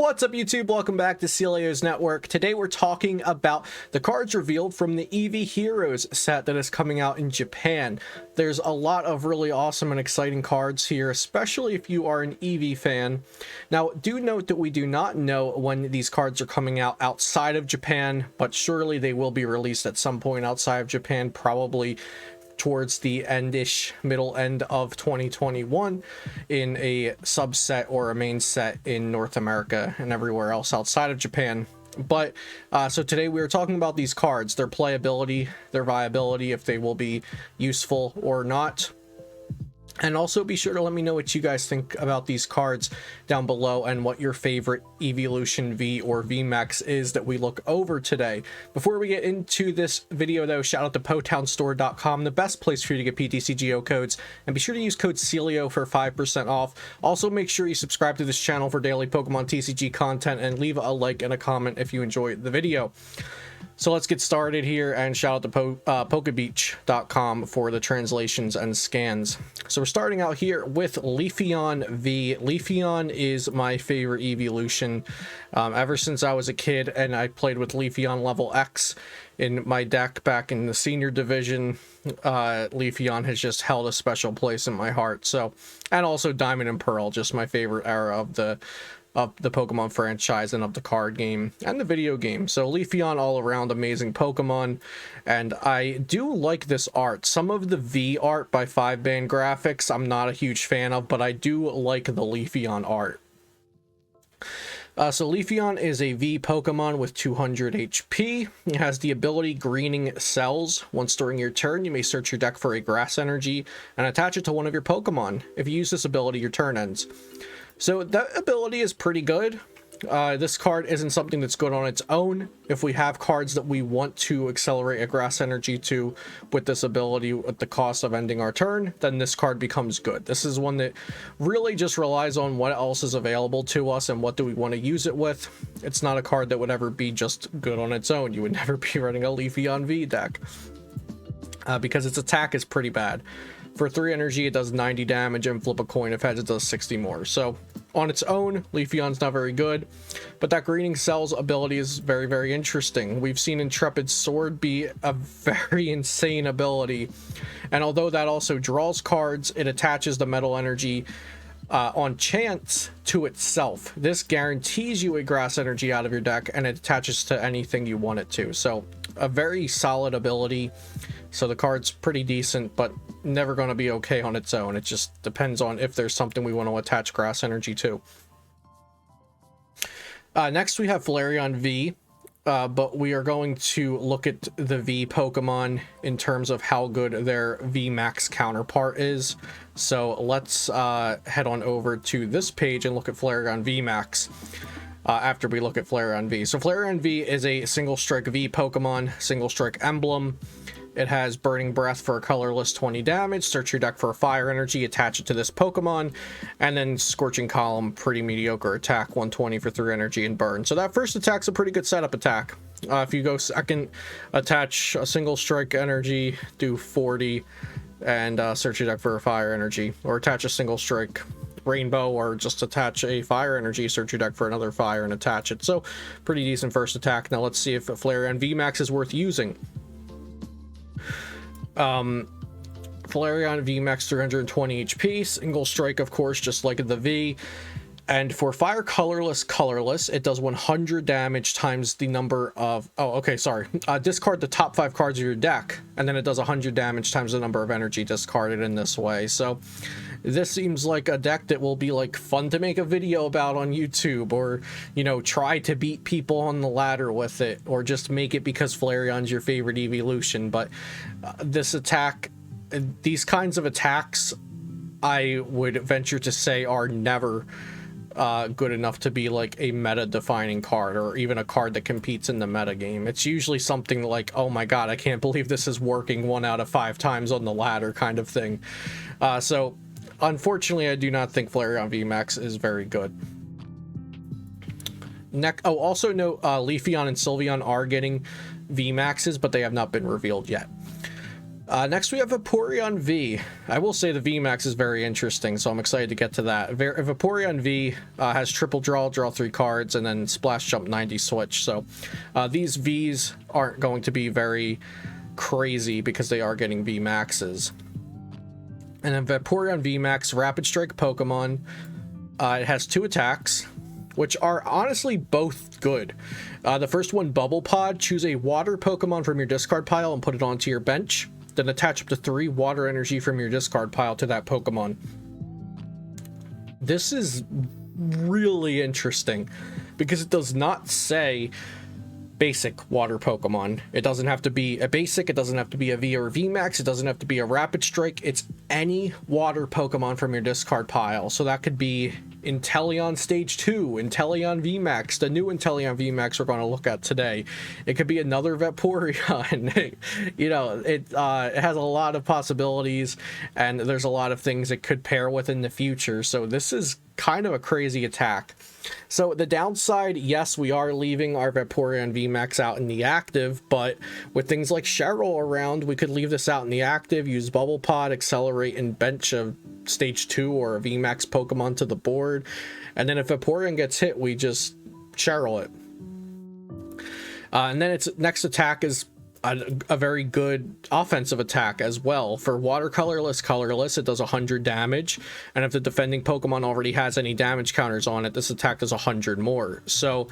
What's up, YouTube? Welcome back to Celios Network. Today we're talking about the cards revealed from the Eevee Heroes set that is coming out in Japan. There's a lot of really awesome and exciting cards here, especially if you are an Eevee fan. Now, do note that we do not know when these cards are coming out outside of Japan, but surely they will be released at some point outside of Japan, probably towards the middle end of 2021 in a subset or a main set in North America and everywhere else outside of Japan. But so today we are talking about these cards, their playability, their viability, if they will be useful or not. And also be sure to let me know what you guys think about these cards down below and what your favorite Eeveelution V or VMAX is that we look over today. Before we get into this video though, shout out to potownstore.com, the best place for you to get ptcgo codes, and be sure to use code CELIO for 5% off. Also make sure you subscribe to this channel for daily Pokemon TCG content and leave a like and a comment if you enjoyed the video. So let's get started here, and shout out to pokebeach.com for the translations and scans. So we're starting out here with Leafeon V. Leafeon is my favorite Eeveelution ever since I was a kid, and I played with Leafeon level X in my deck back in the senior division. Leafeon has just held a special place in my heart. So, and also Diamond and Pearl, just my favorite era of the Pokemon franchise and of the card game and the video game. So Leafeon all around amazing Pokemon, and I do like this art. Some of the V art by 5-Band Graphics I'm not a huge fan of, but I do like the Leafeon art. So Leafeon is a V Pokemon with 200 HP. It has the ability Greening Cells. Once during your turn, you may search your deck for a grass energy and attach it to one of your Pokemon. If you use this ability, your turn ends. So that ability is pretty good. This card isn't something that's good on its own. If we have cards that we want to accelerate a grass energy to with this ability at the cost of ending our turn, then this card becomes good. This is one that really just relies on what else is available to us and what do we want to use it with. It's not a card that would ever be just good on its own. You would never be running a Leafeon V deck because its attack is pretty bad. For 3 energy, it does 90 damage, and flip a coin if heads, it does 60 more. So on its own, Leafeon's not very good, but that Greening Cells ability is very, very interesting. We've seen Intrepid Sword be a very insane ability, and although that also draws cards, it attaches the metal energy on chance to itself. This guarantees you a grass energy out of your deck, and it attaches to anything you want it to. So a very solid ability. So the card's pretty decent, but never going to be okay on its own. It just depends on if there's something we want to attach grass energy to. Next we have Flareon V, but we are going to look at the V Pokemon in terms of how good their VMAX counterpart is. So let's head on over to this page and look at Flareon Vmax. After we look at Flareon V. So Flareon V is a single strike V Pokemon, single strike emblem. It has Burning Breath for a colorless 20 damage, search your deck for a fire energy, attach it to this Pokemon, and then Scorching Column, pretty mediocre attack, 120 for 3 energy and burn. So that first attack's a pretty good setup attack. If you go second, attach a single strike energy, do 40, and search your deck for a fire energy, or attach a single strike rainbow, or just attach a fire energy, search your deck for another fire and attach it. So pretty decent first attack. Now let's see if Flareon VMAX is worth using. Flareon VMAX 320 HP, single strike, of course, just like the V. And for fire colorless, it does 100 damage times the number of, discard the top 5 cards of your deck, and then it does 100 damage times the number of energy discarded in this way. So this seems like a deck that will be like fun to make a video about on YouTube, or, you know, try to beat people on the ladder with it, or just make it because Flareon's your favorite Eeveelution. But this attack, these kinds of attacks, I would venture to say, are never good enough to be like a meta defining card, or even a card that competes in the meta game. It's usually something like, oh my god, I can't believe this is working 1 out of 5 times on the ladder kind of thing. So unfortunately, I do not think Flareon VMAX is very good. Also note, Leafeon and Sylveon are getting VMAXs, but they have not been revealed yet. Next we have Vaporeon V. I will say the VMAX is very interesting, so I'm excited to get to that. Vaporeon V has triple draw 3 cards, and then splash jump 90 switch. So these Vs aren't going to be very crazy because they are getting VMAXs. And then Vaporeon VMAX, Rapid Strike Pokemon. It has 2 attacks, which are honestly both good. The first one, Bubble Pod. Choose a water Pokemon from your discard pile and put it onto your bench. Then attach up to 3 water energy from your discard pile to that Pokemon. This is really interesting because it does not say basic water Pokemon. It doesn't have to be a basic, it doesn't have to be a V or a VMAX, it doesn't have to be a Rapid Strike. It's any water Pokemon from your discard pile. So that could be Inteleon Stage 2, Inteleon VMAX, the new Inteleon VMAX we're going to look at today. It could be another Vaporeon. You know, it has a lot of possibilities, and there's a lot of things it could pair with in the future. So this is kind of a crazy attack. So the downside, yes, we are leaving our Vaporeon VMAX out in the active, but with things like Cheryl around, we could leave this out in the active, use Bubble Pod, accelerate, and bench a Stage 2 or a VMAX Pokemon to the board. And then if Vaporeon gets hit, we just Cheryl it. And then its next attack is a very good offensive attack as well. For watercolorless, colorless, it does 100 damage, and if the defending Pokemon already has any damage counters on it, this attack does 100 more. So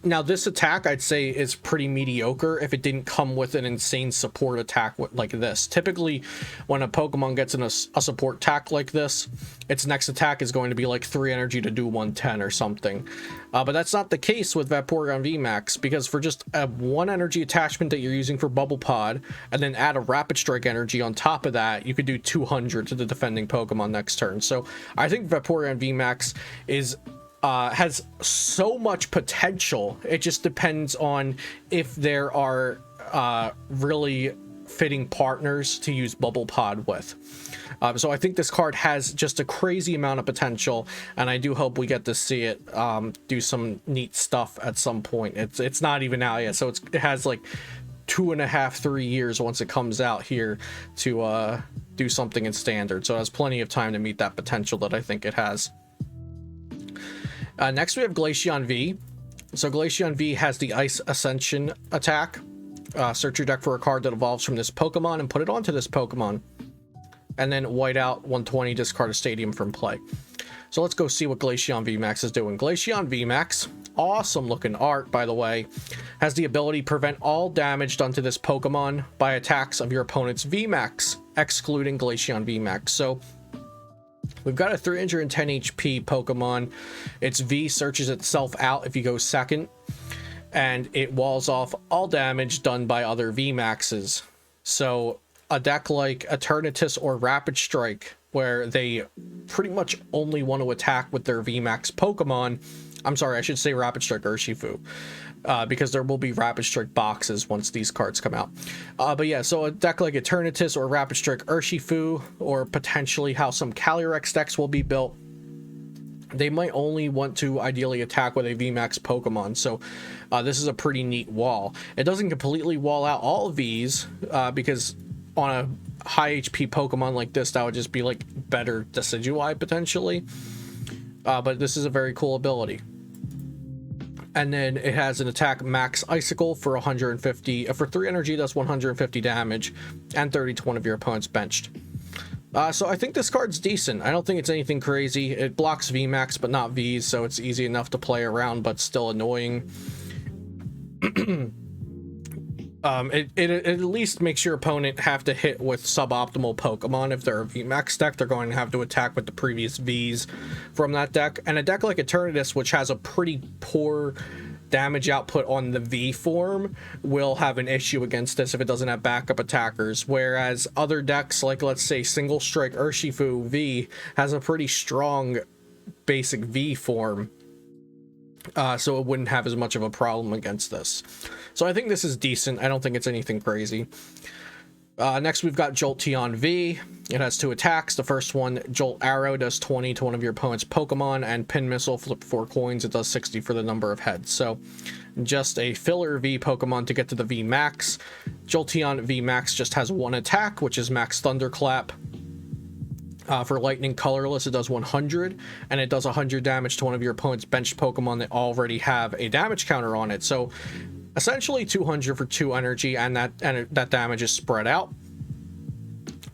now this attack I'd say is pretty mediocre if it didn't come with an insane support attack like this. Typically when a Pokemon gets in a support attack like this, its next attack is going to be like 3 energy to do 110 or something. But that's not the case with Vaporeon VMAX, because for just a 1 energy attachment that you're using for Bubble Pod, and then add a Rapid Strike energy on top of that, you could do 200 to the defending Pokemon next turn. So I think Vaporeon VMAX is has so much potential. It just depends on if there are really fitting partners to use Bubble Pod with. So I think this card has just a crazy amount of potential, and I do hope we get to see it do some neat stuff at some point. It's not even out yet, so it has like 2.5, 3 years once it comes out here to do something in standard. So it has plenty of time to meet that potential that I think it has. Next we have Glacion V. So Glacion V has the Ice Ascension attack. Search your deck for a card that evolves from this Pokemon and put it onto this Pokemon. And then white out 120, discard a stadium from play. So let's go see what Glacion VMAX is doing. Glacion VMAX, awesome looking art by the way, has the ability to prevent all damage done to this Pokemon by attacks of your opponent's VMAX, excluding Glacion VMAX. So we've got a 310 HP Pokemon. Its V searches itself out if you go second, and it walls off all damage done by other VMAXs. So a deck like Eternatus or Rapid Strike, where they pretty much only want to attack with their VMAX Pokemon. I'm sorry, I should say Rapid Strike Urshifu, because there will be Rapid Strike boxes once these cards come out. But yeah, so a deck like Eternatus or Rapid Strike Urshifu, or potentially how some Calyrex decks will be built, they might only want to ideally attack with a VMAX Pokemon. So this is a pretty neat wall. It doesn't completely wall out all of these, because on a high HP Pokemon like this, that would just be like better Decidueye potentially. But this is a very cool ability. And then it has an attack Max Icicle for 150, for 3 energy, that's 150 damage, and 30 to one of your opponent's benched. So I think this card's decent. I don't think it's anything crazy. It blocks VMAX, but not Vs, so it's easy enough to play around, but still annoying. It at least makes your opponent have to hit with suboptimal Pokemon. If they're a VMAX deck, they're going to have to attack with the previous Vs from that deck. And a deck like Eternatus, which has a pretty poor damage output on the V form, will have an issue against this if it doesn't have backup attackers. Whereas other decks, like let's say Single Strike Urshifu V, has a pretty strong basic V form. So it wouldn't have as much of a problem against this. So I think this is decent. I don't think it's anything crazy. Next, we've got Jolteon V. It has 2 attacks. The first one, Jolt Arrow, does 20 to one of your opponent's Pokemon, and Pin Missile, flip 4 coins. It does 60 for the number of heads. So, just a filler V Pokemon to get to the VMAX. Jolteon VMAX just has 1 attack, which is Max Thunderclap. For Lightning Colorless, it does 100, and it does 100 damage to one of your opponent's benched Pokemon that already have a damage counter on it. So, essentially 200 for 2 energy, and that damage is spread out.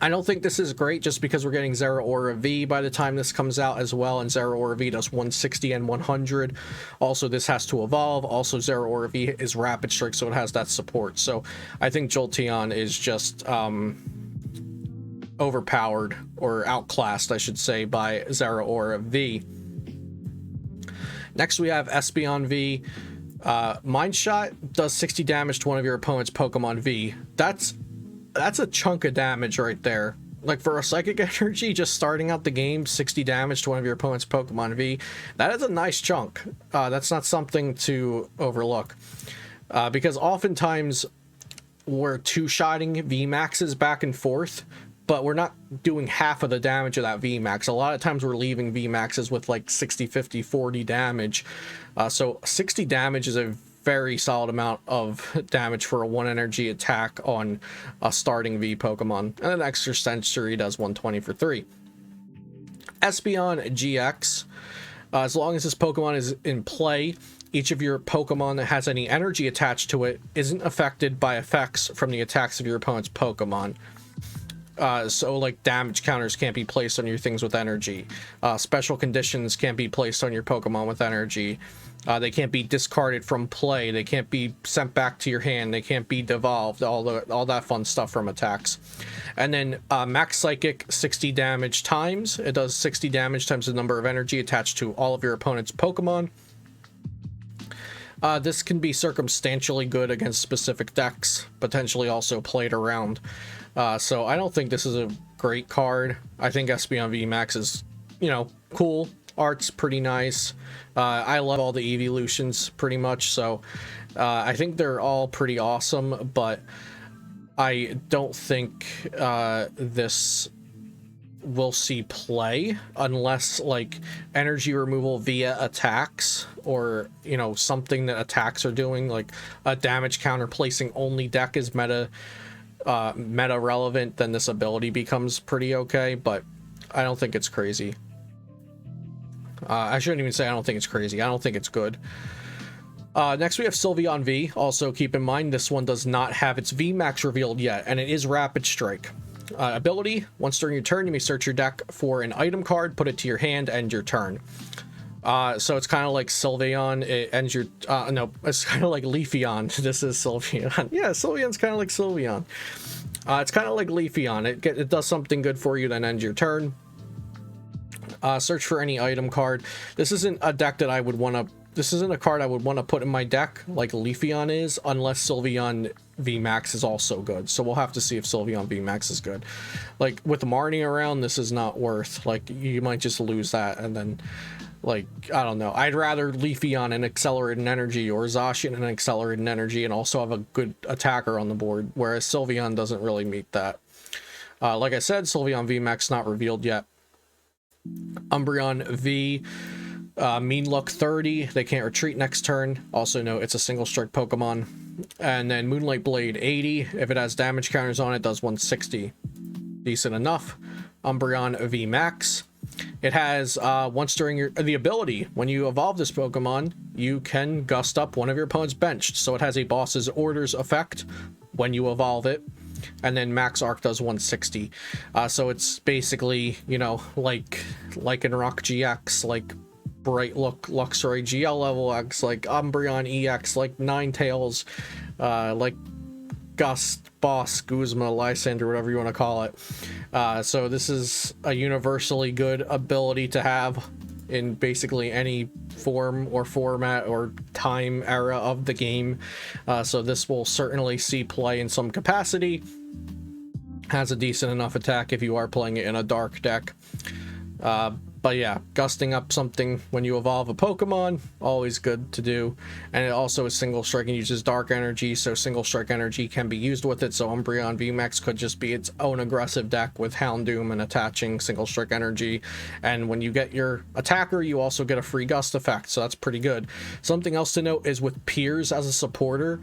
I don't think this is great just because we're getting Zeraora V by the time this comes out as well, and Zeraora V does 160 and 100. Also, this has to evolve. Also, Zeraora V is Rapid Strike, so it has that support. So I think Jolteon is just overpowered, or outclassed, I should say, by Zeraora V. Next, we have Espeon V. Mind Shot does 60 damage to one of your opponent's Pokemon V. That's a chunk of damage right there. Like, for a Psychic Energy, just starting out the game, 60 damage to one of your opponent's Pokemon V, that is a nice chunk. That's not something to overlook. Because oftentimes, we're two-shotting VMAXs back and forth, but we're not doing half of the damage of that VMAX. A lot of times we're leaving VMAXs with like 60, 50, 40 damage. So 60 damage is a very solid amount of damage for a 1 energy attack on a starting V Pokemon. And then Extra Sensory does 120 for 3. Espeon GX. As long as this Pokemon is in play, each of your Pokemon that has any energy attached to it isn't affected by effects from the attacks of your opponent's Pokemon. So, like, damage counters can't be placed on your things with energy. Special conditions can't be placed on your Pokemon with energy. They can't be discarded from play. They can't be sent back to your hand. They can't be devolved. All that fun stuff from attacks. And then Max Psychic, 60 damage times. It does 60 damage times the number of energy attached to all of your opponent's Pokemon. This can be circumstantially good against specific decks, potentially also played around. So I don't think this is a great card. I think Espeon VMAX is, cool. Art's pretty nice. I love all the Eeveelutions pretty much, so I think they're all pretty awesome, but I don't think this will see play unless, like, energy removal via attacks, or something that attacks are doing, like a damage counter placing only deck is meta relevant. Then this ability becomes pretty okay, but I don't think it's crazy. I shouldn't even say I don't think it's crazy. I don't think it's good. Next we have Sylveon V. Also keep in mind this one does not have its VMAX revealed yet, and it is Rapid Strike. Ability, once during your turn you may search your deck for an item card, put it to your hand, end your turn. So it's kind of like Sylveon. It ends your no, it's kind of like Leafeon. This is Sylveon. Yeah, Sylveon's kind of like Sylveon. It's kind of like Leafeon. It does something good for you, then ends your turn. Search for any item card. This isn't a deck that I would want to. This isn't a card I would want to put in my deck like Leafeon is, unless Sylveon VMAX is also good. So we'll have to see if Sylveon VMAX is good. Like, with Marnie around, this is not worth. Like, you might just lose that, and then, like, I don't know. I'd rather Leafeon and Accelerated Energy, or Zacian and Accelerated Energy, and also have a good attacker on the board, whereas Sylveon doesn't really meet that. Like I said, Sylveon VMAX not revealed yet. Umbreon V, Mean Luck 30, they can't retreat next turn. Also note it's a single strike Pokemon. And then Moonlight Blade 80, if it has damage counters on it, does 160. Decent enough. Umbreon VMAX. It has once during the ability, when you evolve this Pokemon, you can gust up one of your opponent's benched. So it has a boss's orders effect when you evolve it. And then Max Arc does 160. So it's basically, like in Rock GX, like Bright Look Luxray GL level X, like Umbreon EX, like Ninetales, like Gust, Boss, Guzma, Lysander, whatever you want to call it. So this is a universally good ability to have in basically any form or format or time era of the game. So this will certainly see play in some capacity. Has a decent enough attack if you are playing it in a dark deck. But yeah, gusting up something when you evolve a Pokemon, always good to do. And it also is single strike and uses dark energy, so single strike energy can be used with it. So Umbreon VMAX could just be its own aggressive deck with Houndoom and attaching single strike energy. And when you get your attacker, you also get a free gust effect, so that's pretty good. Something else to note is with Piers as a supporter,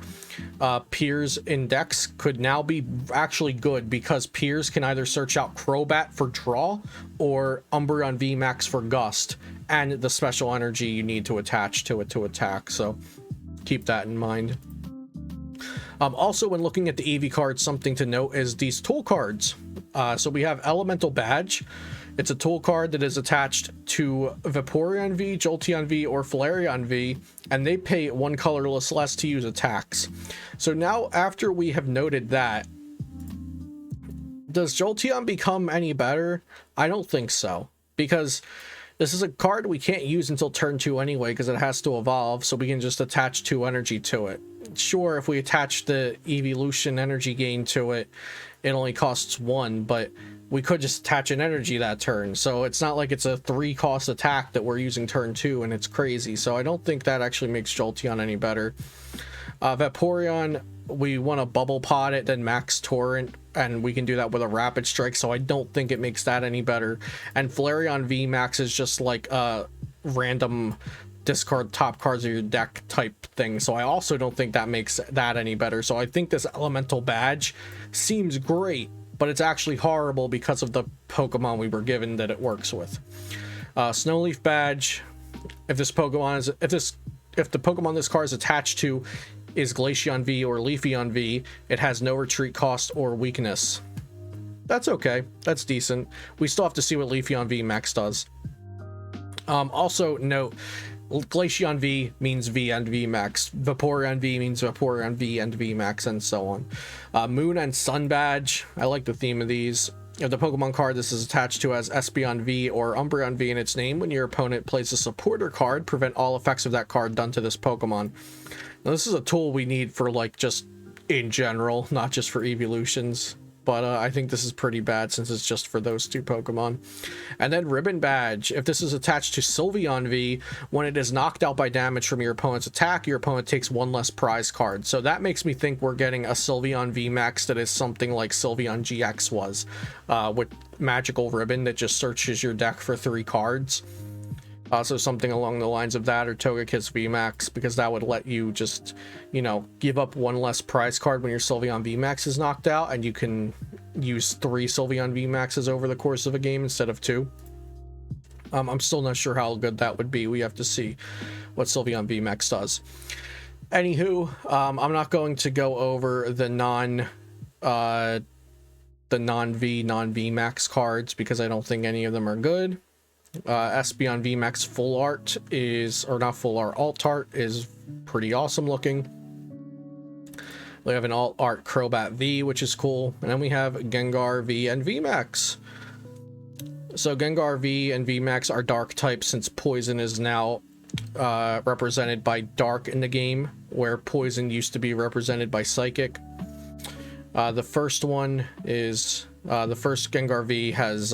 Piers in decks could now be actually good because Piers can either search out Crobat for draw or Umbreon VMAX for gust and the special energy you need to attach to it to attack, so keep that in mind. Also, when looking at the Eevee cards, something to note is these tool cards. So we have Elemental Badge. It's a tool card that is attached to Vaporeon V, Jolteon V, or Flareon V, and they pay 1 colorless less to use attacks. So now, after we have noted that, does Jolteon become any better? I don't think so, because this is a card we can't use until turn 2 anyway, because it has to evolve, so we can just attach 2 energy to it. Sure, if we attach the Eeveelution energy gain to it, it only costs 1, but we could just attach an energy that turn, so it's not like it's a 3-cost attack that we're using turn 2 and it's crazy. So I don't think that actually makes Jolteon any better. Vaporeon, we want to bubble pod it, then max torrent, and we can do that with a rapid strike, so I don't think it makes that any better. And Flareon Vmax is just like a random discard top cards of your deck type thing, so I also don't think that makes that any better. So I think this Elemental Badge seems great, but it's actually horrible because of the Pokemon we were given that it works with. Snowleaf Badge, if the Pokemon this card is attached to is Glacion V or Leafeon V, it has no retreat cost or weakness. That's okay, that's decent. We still have to see what Leafeon Vmax does. Also note, Glacion V means V and Vmax. Vaporeon V means Vaporeon V and Vmax, and so on. Moon and Sun Badge. I like the theme of these. If the Pokemon card this is attached to has Espeon V or Umbreon V in its name, when your opponent plays a supporter card, prevent all effects of that card done to this Pokemon. Now, this is a tool we need for, like, just in general, not just for Eeveelutions. But I think this is pretty bad since it's just for those 2 Pokemon. And then Ribbon Badge. If this is attached to Sylveon V, when it is knocked out by damage from your opponent's attack, your opponent takes 1 less prize card. So that makes me think we're getting a Sylveon VMAX that is something like Sylveon GX was, with Magical Ribbon that just searches your deck for 3 cards. So something along the lines of that, or Togekiss VMAX, because that would let you just, you know, give up 1 less prize card when your Sylveon VMAX is knocked out, and you can use 3 Sylveon VMAXs over the course of a game instead of 2. I'm still not sure how good that would be. We have to see what Sylveon VMAX does. Anywho, I'm not going to go over the non-V, non-VMAX cards because I don't think any of them are good. Espeon VMAX full art is, or not full art, alt art is pretty awesome looking. We have an alt art Crobat V, which is cool, and then we have Gengar V and VMAX. So Gengar V and VMAX are dark types since poison is now represented by dark in the game, where poison used to be represented by psychic. The first one is the first Gengar V has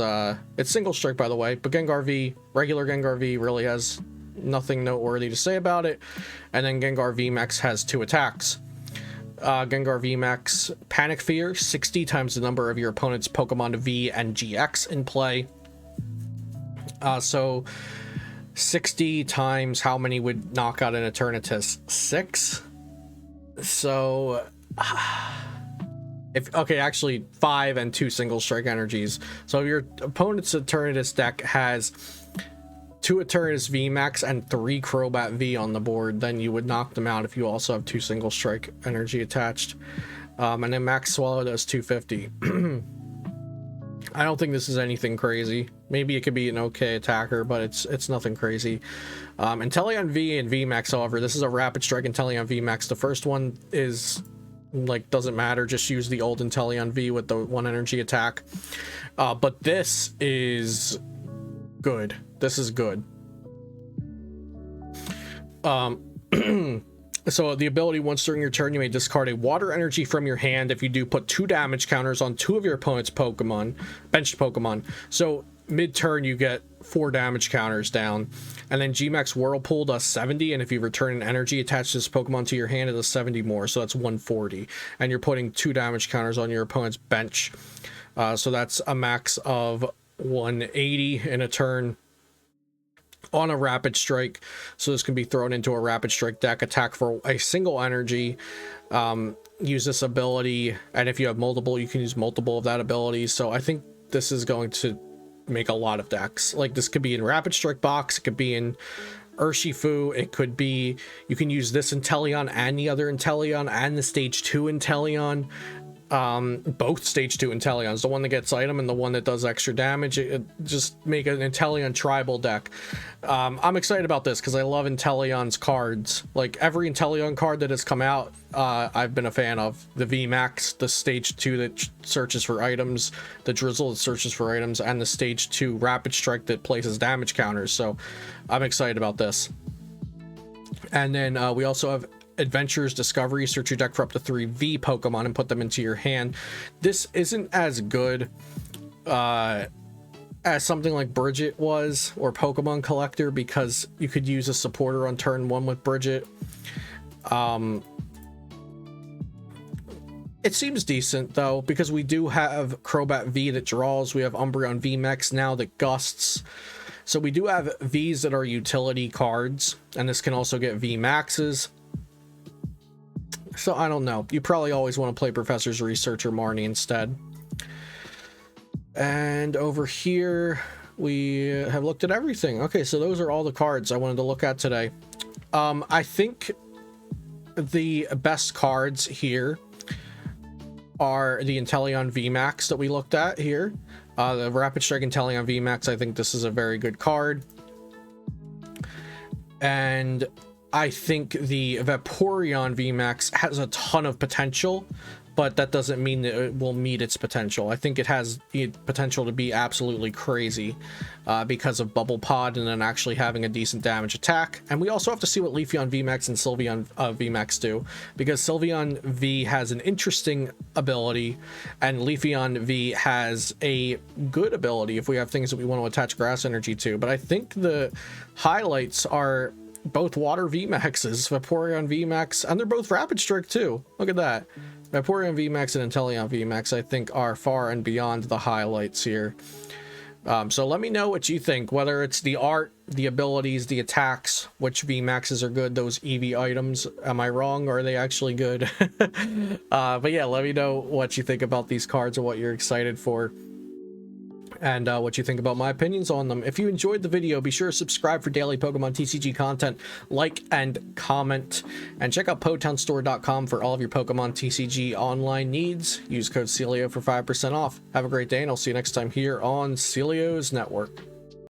it's single strike, by the way, but Gengar V, regular Gengar V, really has nothing noteworthy to say about it. And then Gengar VMAX has 2 attacks. Gengar VMAX Panic Fear, 60 times the number of your opponent's Pokemon V and GX in play. So 60 times how many would knock out an Eternatus? 6. So actually 5 and 2 single strike energies. So if your opponent's Eternatus deck has 2 Eternatus VMAX and 3 Crobat V on the board, then you would knock them out if you also have 2 single strike energy attached. And then Max Swallow does 250. I don't think this is anything crazy. Maybe it could be an okay attacker, but it's nothing crazy. Inteleon V and VMAX, however, this is a rapid strike Inteleon VMAX. The first one is, like, doesn't matter, just use the old Inteleon V with the 1 energy attack. But this is good. This is good. So the ability, once during your turn, you may discard a water energy from your hand. If you do, put 2 damage counters on 2 of your opponent's Pokemon, benched Pokemon. So mid-turn you get 4 damage counters down, and then Gmax Whirlpool does 70, and if you return an energy attached to this Pokemon to your hand, it does 70 more, so that's 140, and you're putting 2 damage counters on your opponent's bench, so that's a max of 180 in a turn on a Rapid Strike. So this can be thrown into a Rapid Strike deck, attack for a single energy, use this ability, and if you have multiple, you can use multiple of that ability. So I think this is going to make a lot of decks. Like, this could be in Rapid Strike box, it could be in Urshifu, it could be, you can use this Inteleon and the other Inteleon and the stage 2 Inteleon, both stage 2 Inteleons, the one that gets item and the one that does extra damage. Just make an Inteleon tribal deck. I'm excited about this because I love Inteleon's cards. Like, every Inteleon card that has come out, I've been a fan of. The VMAX, the stage 2 that searches for items, the Drizzle that searches for items, and the stage 2 Rapid Strike that places damage counters. So I'm excited about this. And then we also have Adventures Discovery. Search your deck for up to 3 V Pokemon and put them into your hand. This isn't as good as something like Bridget was, or Pokemon Collector, because you could use a supporter on turn 1 with Bridget. It seems decent though, because we do have Crobat V that draws, we have Umbreon VMAX now that gusts. So we do have Vs that are utility cards, and this can also get VMAXs. So I don't know. You probably always want to play Professor's Research or Marnie instead. And over here, we have looked at everything. Okay, so those are all the cards I wanted to look at today. I think the best cards here are the Inteleon VMAX that we looked at here. The Rapid Strike Inteleon VMAX, I think this is a very good card. And I think the Vaporeon Vmax has a ton of potential, but that doesn't mean that it will meet its potential. I think it has the potential to be absolutely crazy because of Bubble Pod and then actually having a decent damage attack. And we also have to see what Leafeon VMAX and Sylveon VMAX do, because Sylveon V has an interesting ability and Leafeon V has a good ability if we have things that we want to attach grass energy to. But I think the highlights are both Water VMAXs, Vaporeon VMAX, and they're both Rapid Strike too. Look at that. Vaporeon VMAX and Inteleon VMAX, I think, are far and beyond the highlights here. So let me know what you think, whether it's the art, the abilities, the attacks, which VMAXs are good, those Eevee items. Am I wrong, or are they actually good? But yeah, let me know what you think about these cards and what you're excited for, and what you think about my opinions on them. If you enjoyed the video, be sure to subscribe for daily Pokemon TCG content, like and comment, and check out PotownStore.com for all of your Pokemon TCG online needs. Use code CELIO for 5% off. Have a great day, and I'll see you next time here on Celio's Network.